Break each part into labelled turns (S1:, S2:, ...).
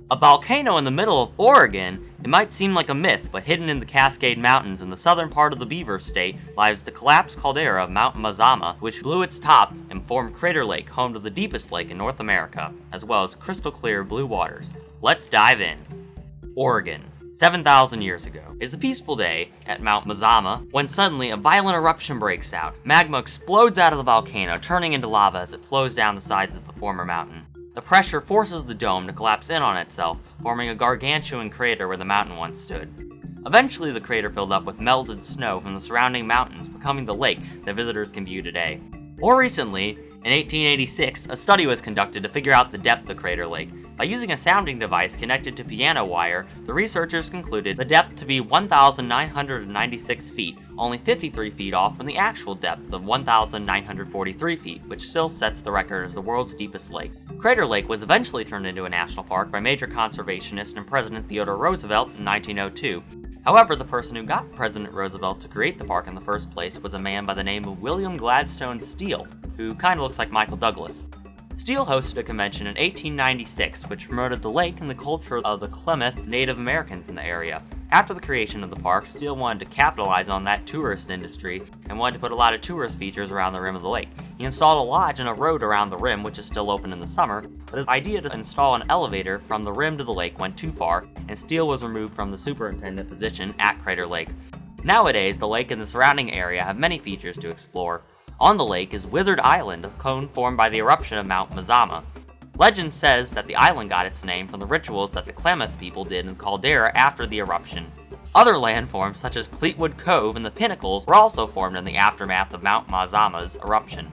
S1: A volcano in the middle of Oregon? It might seem like a myth, but hidden in the Cascade Mountains in the southern part of the Beaver State lies the collapsed caldera of Mount Mazama, which blew its top and formed Crater Lake, home to the deepest lake in North America, as well as crystal clear blue waters. Let's dive in. Oregon. 7,000 years ago. It is a peaceful day at Mount Mazama when suddenly a violent eruption breaks out. Magma explodes out of the volcano, turning into lava as it flows down the sides of the former mountain. The pressure forces the dome to collapse in on itself, forming a gargantuan crater where the mountain once stood. Eventually, the crater filled up with melted snow from the surrounding mountains, becoming the lake that visitors can view today. More recently, in 1886, a study was conducted to figure out the depth of Crater Lake. By using a sounding device connected to piano wire, the researchers concluded the depth to be 1,996 feet, only 53 feet off from the actual depth of 1,943 feet, which still sets the record as the world's deepest lake. Crater Lake was eventually turned into a national park by major conservationist and President Theodore Roosevelt in 1902. However, the person who got President Roosevelt to create the park in the first place was a man by the name of William Gladstone Steele, who kinda looks like Michael Douglas. Steele hosted a convention in 1896 which promoted the lake and the culture of the Klamath Native Americans in the area. After the creation of the park, Steele wanted to capitalize on that tourist industry and wanted to put a lot of tourist features around the rim of the lake. He installed a lodge and a road around the rim, which is still open in the summer, but his idea to install an elevator from the rim to the lake went too far, and Steele was removed from the superintendent position at Crater Lake. Nowadays, the lake and the surrounding area have many features to explore. On the lake is Wizard Island, a cone formed by the eruption of Mount Mazama. Legend says that the island got its name from the rituals that the Klamath people did in the caldera after the eruption. Other landforms, such as Cleetwood Cove and the Pinnacles, were also formed in the aftermath of Mount Mazama's eruption.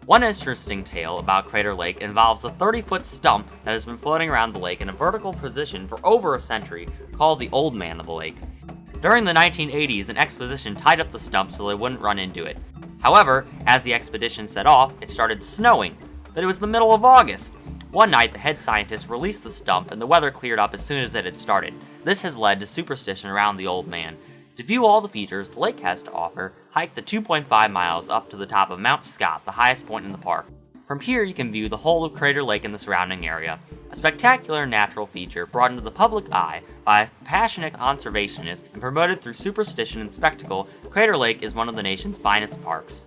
S1: One interesting tale about Crater Lake involves a 30-foot stump that has been floating around the lake in a vertical position for over a century, called the Old Man of the Lake. During the 1980s, an expedition tied up the stump so they wouldn't run into it. However, as the expedition set off, it started snowing, but it was the middle of August. One night, the head scientist released the stump and the weather cleared up as soon as it had started. This has led to superstition around the Old Man. To view all the features the lake has to offer, hike the 2.5 miles up to the top of Mount Scott, the highest point in the park. From here, you can view the whole of Crater Lake and the surrounding area. A spectacular natural feature brought into the public eye by a passionate conservationist and promoted through superstition and spectacle, Crater Lake is one of the nation's finest parks.